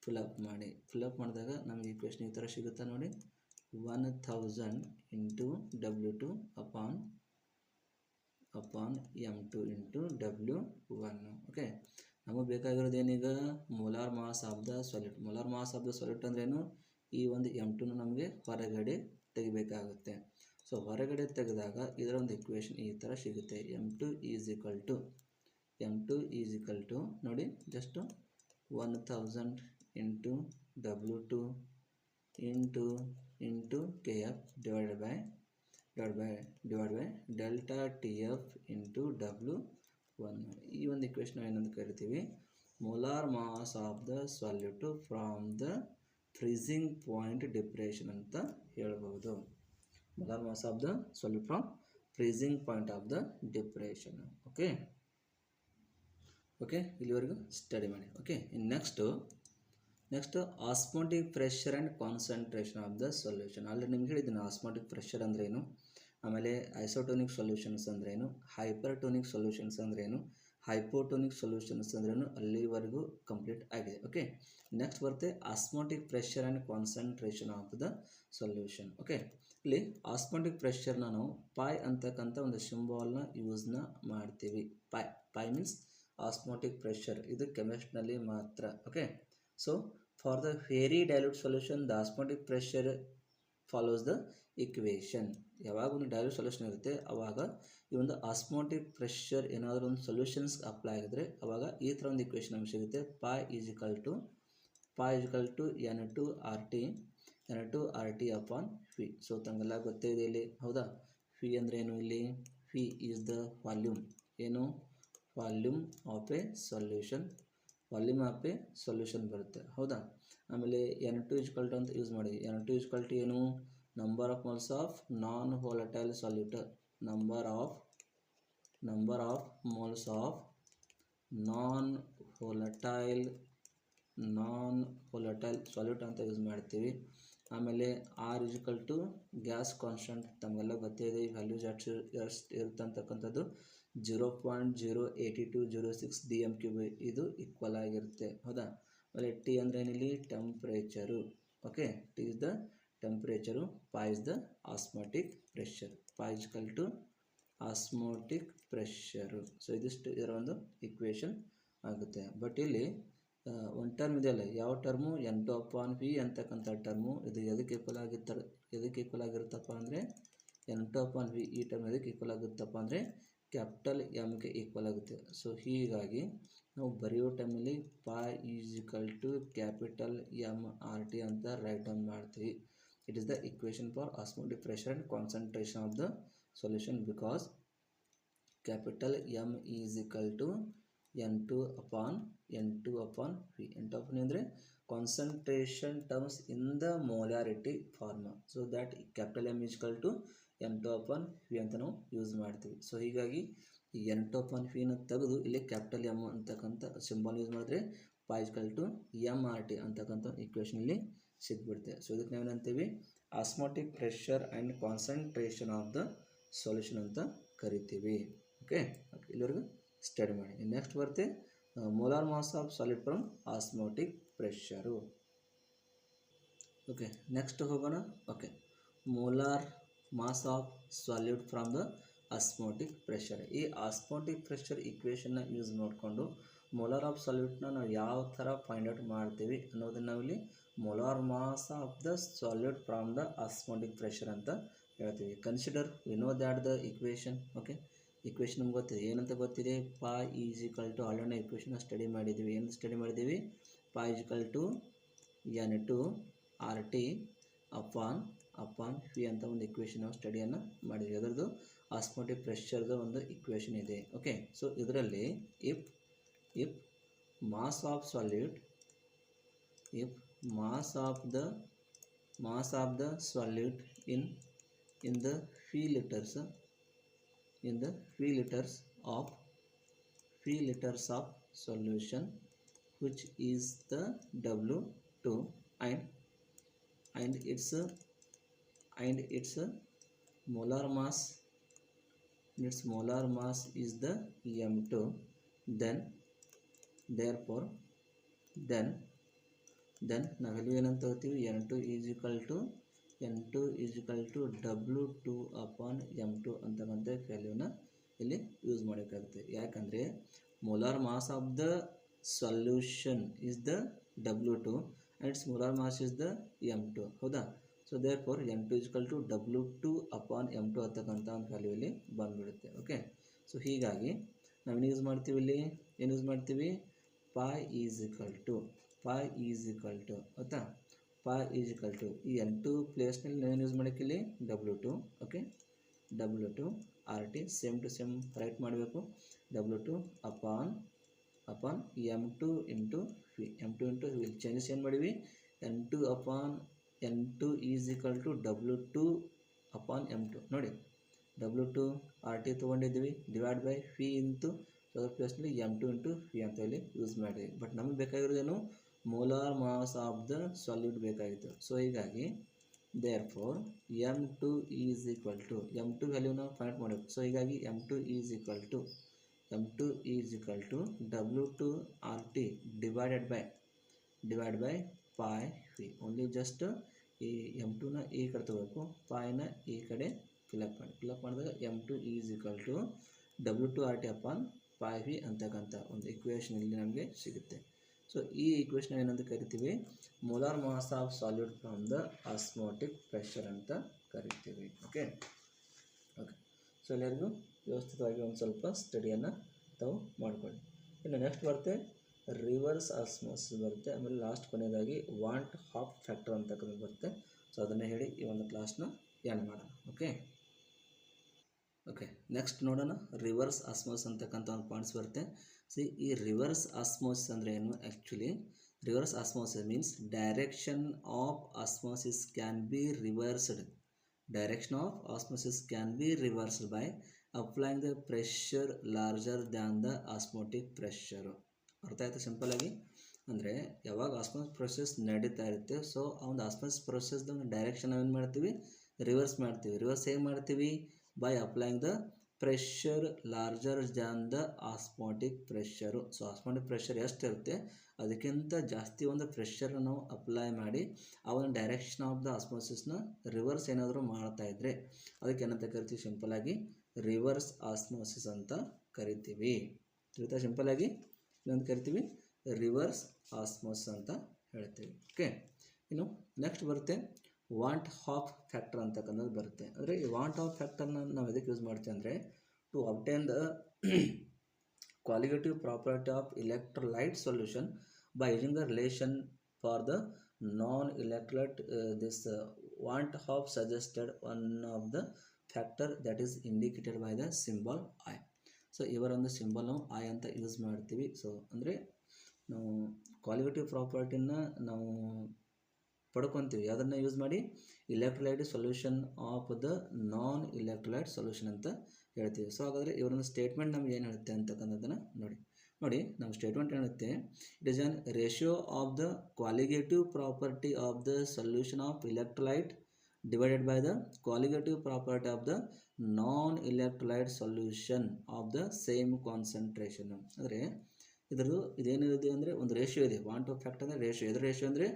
ಫಿಲಪ್ ಮಾಡಿದಾಗ ನಮಗೆ ಇಕ್ವೇಷನ್ ಈ ಥರ ಸಿಗುತ್ತಾ ನೋಡಿ, 1000 into W2 upon m2 into W1. Okay, ನಮಗೆ ಬೇಕಾಗಿರೋದು ಏನೀಗ, molar mass of the solute ಅಂದ್ರೇನು, ಈ ಒಂದು m2ನ ನಮಗೆ ಹೊರಗಡೆ ತೆಗಿಬೇಕಾಗುತ್ತೆ. ಸೊ ಹೊರಗಡೆ ತೆಗೆದಾಗ ಇದರ ಒಂದು ಇಕ್ವೇಷನ್ ಈ ಥರ ಸಿಗುತ್ತೆ, m2 ಈಸ್ ಈಕ್ವಲ್ ಟು ನೋಡಿ just 1000 into W2 into K F divided by delta T F into W1. ಈ ಒಂದು ಇಕ್ವೇಷನ್ ಏನಂತ ಕರಿತೀವಿ, molar mass of the solute from the freezing point depression ಅಂತ ಹೇಳ್ಬೋದು. Molar mass of the solute from freezing point of the depression. Okay, ಇಲ್ಲಿವರೆಗೂ ಸ್ಟಡಿ ಮಾಡಿ. Okay, next osmotic pressure and concentration of the solution. Already ನಿಮ್ಗೆ ಹೇಳಿದ್ದೀನಿ ಆಸ್ಮೋಟಿಕ್ ಪ್ರೆಷರ್ ಅಂದ್ರೇನು, ಆಮೇಲೆ ಐಸೋಟೋನಿಕ್ ಸೊಲ್ಯೂಷನ್ಸ್ ಅಂದ್ರೇನು, ಹೈಪರ್ಟೋನಿಕ್ ಸೊಲ್ಯೂಷನ್ಸ್ ಅಂದ್ರೇನು, ಹೈಪೋಟೋನಿಕ್ ಸೊಲ್ಯೂಷನ್ಸ್ ಅಂದ್ರೇನು, ಅಲ್ಲಿವರೆಗೂ ಕಂಪ್ಲೀಟ್ ಆಗಿದೆ. ಓಕೆ, ನೆಕ್ಸ್ಟ್ ಬರುತ್ತೆ osmotic pressure and concentration of the solution. Okay, ಇಲ್ಲಿ ಆಸ್ಮಾಟಿಕ್ ಪ್ರೆಷರ್ನ ನಾವು ಪಾಯ್ ಅಂತಕ್ಕಂಥ ಒಂದು ಸಿಂಬಾಲ್ನ ಯೂಸ್ನ ಮಾಡ್ತೀವಿ. ಪಾಯ್ ಮೀನ್ಸ್ ಆಸ್ಮಾಟಿಕ್ ಪ್ರೆಷರ್, ಇದು ಕೆಮಿಸ್ಟ್ರಿನಲ್ಲಿ ಮಾತ್ರ. Okay, so for the very dilute solution the osmotic pressure follows the equation. ಯಾವಾಗ ಒಂದು ಡೈಲ್ಯೂಟ್ ಸೊಲ್ಯೂಷನ್ ಇರುತ್ತೆ ಅವಾಗ ಈ ಒಂದು ಆಸ್ಮಾಟಿಕ್ ಪ್ರೆಷರ್ ಏನಾದರೂ ಒಂದು ಸೊಲ್ಯೂಷನ್ಸ್ ಅಪ್ಲೈ ಆಗಿದ್ರೆ ಅವಾಗ ಈ ಥರ ಒಂದು ಇಕ್ವೇಷನ್ ನಮಗೆ ಸಿಗುತ್ತೆ. Pi is equal to N2RT upon V. So ತಮಗೆಲ್ಲ ಗೊತ್ತೇ ಇದೆ ಇಲ್ಲಿ, ಹೌದಾ? ಫಿ ಅಂದರೆ ಏನು? ಇಲ್ಲಿ ಫಿ ಈಸ್ ದ ವಾಲ್ಯೂಮ್. ಏನು? Volume of a solution. Volume of a solution ಬರುತ್ತೆ, ಹೌದಾ? ಆಮೇಲೆ N2 = ಅಂತ ಯೂಸ್ ಮಾಡಿ. N2 = ಏನು? Number of moles of non volatile salute. Number of moles of non volatile salute ಅಂತ ಯೂಸ್ ಮಾಡ್ತೀವಿ. ಆಮೇಲೆ R = ಗ್ಯಾಸ್ ಕಾನ್ಸ್ಟೆಂಟ್. ತಮಗೆಲ್ಲ ಗೊತ್ತೇ ಇದೆ, ಈ ವ್ಯಾಲ್ಯೂಸ್ ಎಷ್ಟು ಇರುತ್ತೆ ಅಂತಕ್ಕಂಥದ್ದು 0.08206 dm³. ಇದು ಈಕ್ವಲ್ ಆಗಿರುತ್ತೆ, ಹೌದಾ? ಆಮೇಲೆ ಟಿ ಅಂದರೆ ಏನಿಲ್ಲಿ? Temperature. Okay, T is the temperature. Pi is the osmotic pressure. Pi = osmotic pressure. So ಇದಿಷ್ಟು ಇದರ ಒಂದು ಇಕ್ವೇಷನ್ ಆಗುತ್ತೆ. ಬಟ್ ಇಲ್ಲಿ ಒಂದು ಟರ್ಮ್ ಇದೆಯಲ್ಲ, ಯಾವ ಟರ್ಮು? N2/V ಅಂತಕ್ಕಂಥ ಟರ್ಮು. ಇದು ಎದಕ್ಕೆ ಈಕ್ವಲ್ ಆಗಿರುತ್ತಪ್ಪ ಅಂದರೆ N2/V. ಈ ಟರ್ಮ್ ಎದಕ್ಕೆ ಈಕ್ವಲ್ ಆಗುತ್ತಪ್ಪ ಅಂದರೆ ಕ್ಯಾಪಿಟಲ್ ಎಮ್ಗೆ ಈಕ್ವಲ್ ಆಗುತ್ತೆ. ಸೊ ಹೀಗಾಗಿ ನಾವು ಬರೆಯೋ ಟೈಮಲ್ಲಿ pi is equal to capital MRT ಅಂತ ರೈಟ್ ಡೌನ್ ಮಾಡ್ತೀವಿ. It is the equation for osmotic pressure and concentration of the solution, because capital M is equal to N2/V. N2/V ಅಂದರೆ concentration terms in the molarity form. So that capital M is equal to N2/V ಅಂತ ನಾವು ಯೂಸ್ ಮಾಡ್ತೀವಿ. ಸೊ ಹೀಗಾಗಿ ಈ N2/Vನ ತೆಗೆದು ಇಲ್ಲಿ ಕ್ಯಾಪಿಟಲ್ M ಅಂತಕ್ಕಂಥ ಸಿಂಬಲ್ ಯೂಸ್ ಮಾಡಿದ್ರೆ ಪಾಯ್ = MRT ಅಂತಕ್ಕಂಥ ಇಕ್ವೇಷನಲ್ಲಿ ಸಿಗ್ಬಿಡುತ್ತೆ. ಸೊ ಇದಕ್ಕೆ ನಾವೇನಂತೀವಿ? Osmotic pressure and concentration of the solution ಅಂತ ಕರಿತೀವಿ. ಓಕೆ, ಇಲ್ಲಿವರೆಗೂ ಸ್ಟಡಿ ಮಾಡಿ. ನೆಕ್ಸ್ಟ್ ಬರುತ್ತೆ molar mass of solid from osmotic pressure. Okay, next ಹೋಗೋಣ. Okay, molar mass of solid from the osmotic pressure. ಈ ಆಸ್ಮಾಟಿಕ್ ಪ್ರೆಷರ್ ಇಕ್ವೇಷನ್ನ ಯೂಸ್ ಮಾಡಿಕೊಂಡು ಮೋಲಾರ್ ಆಫ್ ಸಾಲಿಡ್ನ ನಾವು ಯಾವ ಥರ ಫೈಂಡ್ ಔಟ್ ಮಾಡ್ತೀವಿ ಅನ್ನೋದನ್ನು ನಾವಿಲ್ಲಿ molar mass of the solid from the osmotic pressure ಅಂತ ಹೇಳ್ತೀವಿ. Consider we know that the equation. Okay, equation ನಮ್ಗೆ ಗೊತ್ತಿದೆ, ಏನಂತ ಗೊತ್ತಿದೆ? Pi is equal to already equation study ಮಾಡಿದ್ದೀವಿ. ಏನು ಸ್ಟಡಿ ಮಾಡಿದ್ದೀವಿ? ಪಾಯ್ = N2RT ಅಪಾನ್ ಫಿ ಅಂತ ಒಂದು ಇಕ್ವೇಷನ್ ನಾವು ಸ್ಟಡಿಯನ್ನು ಮಾಡಿದ್ವಿ. ಅದರದ್ದು ಆಸ್ಮಾಟಿಕ್ ಪ್ರೆಷರ್ದು ಒಂದು ಇಕ್ವೇಷನ್ ಇದೆ. ಓಕೆ, ಸೊ ಇದರಲ್ಲಿ if mass of solid in the few liters of solution, which is the W2, and its molar mass is the M2, then ನಾವೆಲ್ಲೂ ಏನಂತ ಹೇಳ್ತೀವಿ? N2 is equal to W2/M2 ಅಂತಕ್ಕಂಥ ವ್ಯಾಲ್ಯೂನ ಇಲ್ಲಿ ಯೂಸ್ ಮಾಡಬೇಕಾಗುತ್ತೆ. ಯಾಕಂದರೆ molar mass of the solution is the W2 and its molar mass is the M2, ಹೌದಾ? ಸೊ therefore N2 = W2/M2 ಅಂತಕ್ಕಂಥ ಒಂದು ವ್ಯಾಲ್ಯೂ ಇಲ್ಲಿ ಬಂದುಬಿಡುತ್ತೆ. ಓಕೆ, ಸೊ ಹೀಗಾಗಿ ನಾವೇನು ಯೂಸ್ ಮಾಡ್ತೀವಿ? ಇಲ್ಲಿ ಏನು ಯೂಸ್ ಮಾಡ್ತೀವಿ? ಪಾಯ್ ಈಸ್ ಈಕ್ವಲ್ ಟು ಆಯಿತಾ? ಪಾಯ್ ಈಸ್ ಈಕ್ವಲ್ ಟು ಈ N2 ಪ್ಲೇಸ್ನಲ್ಲಿ ನಾವೇನು ಯೂಸ್ ಮಾಡೋಕ್ಕಿಲ್ಲಿ? W2. Okay, W2RT same to same write ಮಾಡಬೇಕು. W2/M2 into V. ಇಲ್ಲಿ ಚೇಂಜಸ್ ಏನು ಮಾಡಿವಿ? N2 is equal to W2/M2. ನೋಡಿ, W2RT ತೊಗೊಂಡಿದ್ದೀವಿ, ಡಿವೈಡ್ ಬೈ ಫಿ ಇಂಟು ಅದರ ಪ್ಲೇಸ್ನಲ್ಲಿ M2 ಇಂಟು V ಅಂತ ಇಲ್ಲಿ ಯೂಸ್ ಮಾಡಿದ್ವಿ. ಬಟ್ ನಮಗೆ ಬೇಕಾಗಿರೋದೇನು? Molar mass of the solid ಬೇಕಾಗಿತ್ತು. ಸೊ ಹೀಗಾಗಿ therefore M2 is equal to M2 ವ್ಯಾಲ್ಯೂನ ಫೈಂಡ್ ಮಾಡಬೇಕು. ಸೊ ಹೀಗಾಗಿ M2 is equal to W2RT divided by pi phi. Only just ಈ M2ನ ಈ ಕಡೆ ತಗೋಬೇಕು, ಪಾಯಿನ ಈ ಕಡೆ ಫಿಲಪ್ ಮಾಡಿದಾಗ M2 is equal to W2RT upon pi V ಅಂತಕ್ಕಂಥ ಒಂದು ಇಕ್ವೇಷನ್ ಇಲ್ಲಿ ನಮಗೆ ಸಿಗುತ್ತೆ. ಸೊ ಈ ಇಕ್ವೇಷನ್ ಏನಂತ ಕರಿತೀವಿ, molar mass of solute from the osmotic pressure ಅಂತ ಕರಿತೀವಿ. ಓಕೆ. ಸೊ ಎಲ್ಲರಿಗೂ ವ್ಯವಸ್ಥಿತವಾಗಿ ಒಂದು ಸ್ವಲ್ಪ ಸ್ಟಡಿಯನ್ನು ತಾವು ಮಾಡ್ಕೊಳ್ಳಿ. ಇನ್ನು ನೆಕ್ಸ್ಟ್ ಬರುತ್ತೆ ರಿವರ್ಸ್ ಆಸ್ಮೋಸಿಸ್ ಬರುತ್ತೆ. ಆಮೇಲೆ ಲಾಸ್ಟ್ ಕೊನೆಯದಾಗಿ ವಾಂಟ್ ಹಾಫ್ ಫ್ಯಾಕ್ಟರ್ ಅಂತಕ್ಕಂಥದ್ದು ಬರುತ್ತೆ. ಸೊ ಅದನ್ನು ಹೇಳಿ ಈ ಒಂದು ಕ್ಲಾಸ್ನ ಎಂಡ್ ಮಾಡೋಣ. ಓಕೆ ನೆಕ್ಸ್ಟ್ ನೋಡೋಣ ರಿವರ್ಸ್ ಆಸ್ಮೋಸಿಸ್ ಅಂತಕ್ಕಂಥ ಒಂದು ಪಾಯಿಂಟ್ಸ್ ಬರುತ್ತೆ. ಈ ರಿವರ್ಸ್ ಆಸ್ಮೋಸಿಸ್ ಅಂದರೆ ಏನು? Actually reverse osmosis means direction of osmosis can be reversed. Direction of osmosis can be reversed by applying the pressure larger than the osmotic pressure. ಅರ್ಥ ಆಯ್ತು ಸಿಂಪಲ್ ಆಗಿ? ಅಂದರೆ ಯಾವಾಗ ಆಸ್ಮೋಸಿಸ್ ಪ್ರೊಸೆಸ್ ನಡೀತಾ ಇರುತ್ತೆ, ಸೊ ಆ ಒಂದು ಆಸ್ಮೋಸಿಸ್ ಪ್ರೊಸೆಸ್ದ ಒಂದು ಡೈರೆಕ್ಷನ್ ನಾವೇನು ಮಾಡ್ತೀವಿ, ರಿವರ್ಸ್ ಮಾಡ್ತೀವಿ. ರಿವರ್ಸ್ ಹೇಗೆ ಮಾಡ್ತೀವಿ? By applying the pressure larger than the osmotic pressure. So osmotic pressure ಎಷ್ಟಿರುತ್ತೆ ಅದಕ್ಕಿಂತ ಜಾಸ್ತಿ ಒಂದು ಪ್ರೆಷರ್ನ ನಾವು ಅಪ್ಲೈ ಮಾಡಿ ಆ ಒಂದು ಡೈರೆಕ್ಷನ್ ಆಫ್ ದ ಆಸ್ಮೋಸಿಸ್ನ ರಿವರ್ಸ್ ಏನಾದರೂ ಮಾಡ್ತಾ ಇದ್ದರೆ ಅದಕ್ಕೆ ಏನಂತ ಕರಿತೀವಿ? ಸಿಂಪಲಾಗಿ ರಿವರ್ಸ್ ಆಸ್ಮೋಸಿಸ್ ಅಂತ ಕರಿತೀವಿ. ತಿಳಿತಾ? ಸಿಂಪಲಾಗಿ ಏನಂತ ಕರಿತೀವಿ? ರಿವರ್ಸ್ ಆಸ್ಮೋಸಿಸ್ ಅಂತ ಹೇಳ್ತೀವಿ. ಓಕೆ. ಇನ್ನು ನೆಕ್ಸ್ಟ್ ಬರುತ್ತೆ ವಾಂಟ್ ಹಾಫ್ ಫ್ಯಾಕ್ಟರ್ ಅಂತಕ್ಕಂಥದ್ದು ಬರುತ್ತೆ. ಅಂದರೆ ಈ ವಾಂಟ್ ಹಾಫ್ ಫ್ಯಾಕ್ಟರ್ನ ನಾವು ಎದಕ್ಕೆ ಯೂಸ್ ಮಾಡ್ತೀವಿ ಅಂದರೆ to obtain the qualitative property of electrolyte solution by using the relation for the non-electrolyte. This want half suggested one of the factor that is indicated by the symbol I. So ಇವರ ಒಂದು ಸಿಂಬಲ್ ನಾವು I ಅಂತ ಯೂಸ್ ಮಾಡ್ತೀವಿ. ಸೊ ಅಂದರೆ ನಾವು ಕ್ವಾಲಿಟೇಟಿವ್ ಪ್ರಾಪರ್ಟಿನ ನಾವು ಪಡ್ಕೊತೀವಿ. ಅದನ್ನು ಯೂಸ್ ಮಾಡಿ electrolyte solution of the non electrolyte solution ಅಂತ ಹೇಳ್ತೀವಿ. ಸೊ ಹಾಗಾದರೆ ಇವರೊಂದು ಸ್ಟೇಟ್ಮೆಂಟ್ ನಮ್ಗೆ ಏನು ಹೇಳುತ್ತೆ ಅಂತಕ್ಕಂಥದ್ದನ್ನು ನೋಡಿ ನಮ್ಮ ಸ್ಟೇಟ್ಮೆಂಟ್ ಹೇಳುತ್ತೆ, it is on ratio of the qualitative property of the solution of electrolyte divided by the qualitative property of the non electrolyte solution of the same concentration. ಅಂದರೆ ಇದರದ್ದು ಇದೇನಿದೆ ಅಂದರೆ ಒಂದು ರೇಷಿಯೋ ಇದೆ. ವಾಂಟ್ ಆಫ್ ಫ್ಯಾಕ್ಟರ್ ಅಂದರೆ ರೇಷಿಯೋ. ಇದರ ರೇಷಿಯೋ ಅಂದರೆ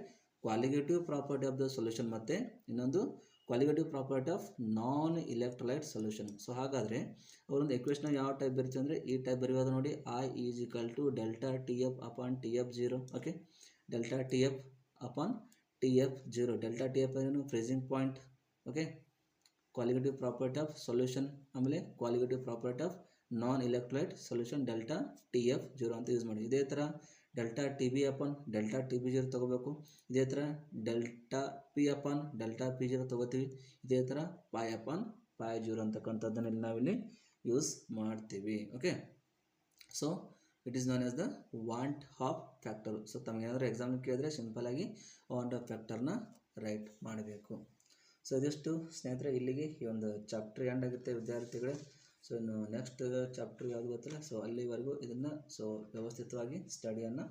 qualitative property of the solution ಮತ್ತು ಇನ್ನೊಂದು qualitative property of non electrolyte solution. So ಹಾಗಾದರೆ ಅವರೊಂದು ಎಕ್ವೇಷನ್ ಯಾವ ಟೈಪ್ ಬರುತ್ತೆ ಅಂದರೆ ಈ ಟೈಪ್ ಬರೆಯೋದು ನೋಡಿ, I is equal to delta TF upon TF0. Okay, delta TF upon TF0. Delta TF ಏನು? Freezing point. Okay, qualitative property of solution ಆಮೇಲೆ qualitative property of non electrolyte solution delta TF0 ಅಂತ ಯೂಸ್ ಮಾಡಿ. ಇದೇ ಥರ delta TB upon delta TB0 ತೊಗೋಬೇಕು. ಇದೇ ಥರ delta P upon delta P0 ತೊಗೋತೀವಿ. ಇದೇ ಥರ ಪಾಯ್ ಅಪಾನ್ ಪಾಯ್ 0 ಅಂತಕ್ಕಂಥದ್ದನ್ನೆಲ್ಲ ನಾವಿಲ್ಲಿ ಯೂಸ್ ಮಾಡ್ತೀವಿ. Okay, so it is known as the van't Hoff factor. So ತಮಗೇನಾದರೂ ಎಕ್ಸಾಮ್ ಕೇಳಿದ್ರೆ ಸಿಂಪಲಾಗಿ ವಾಂಟ್ ಹಾಫ್ ಫ್ಯಾಕ್ಟರ್ನ ರೈಟ್ ಮಾಡಬೇಕು. ಸೊ ಇದಿಷ್ಟು ಸ್ನೇಹಿತರೆ, ಇಲ್ಲಿಗೆ ಈ ಒಂದು ಚಾಪ್ಟರ್ ಎಂಡ್ ಆಗುತ್ತೆ ವಿದ್ಯಾರ್ಥಿಗಳೇ. ಸೊ ಇನ್ನು ನೆಕ್ಸ್ಟ್ ಚಾಪ್ಟರ್ ಯಾವುದು ಗೊತ್ತಿಲ್ಲ. ಸೊ ಅಲ್ಲಿವರೆಗೂ ಇದನ್ನು ವ್ಯವಸ್ಥಿತವಾಗಿ ಸ್ಟಡಿಯನ್ನು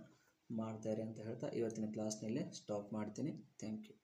ಮಾಡ್ತಾರೆ ಅಂತ ಹೇಳ್ತಾ ಇವತ್ತಿನ ಕ್ಲಾಸ್ನಲ್ಲಿ ಸ್ಟಾಪ್ ಮಾಡ್ತೀನಿ. Thank you.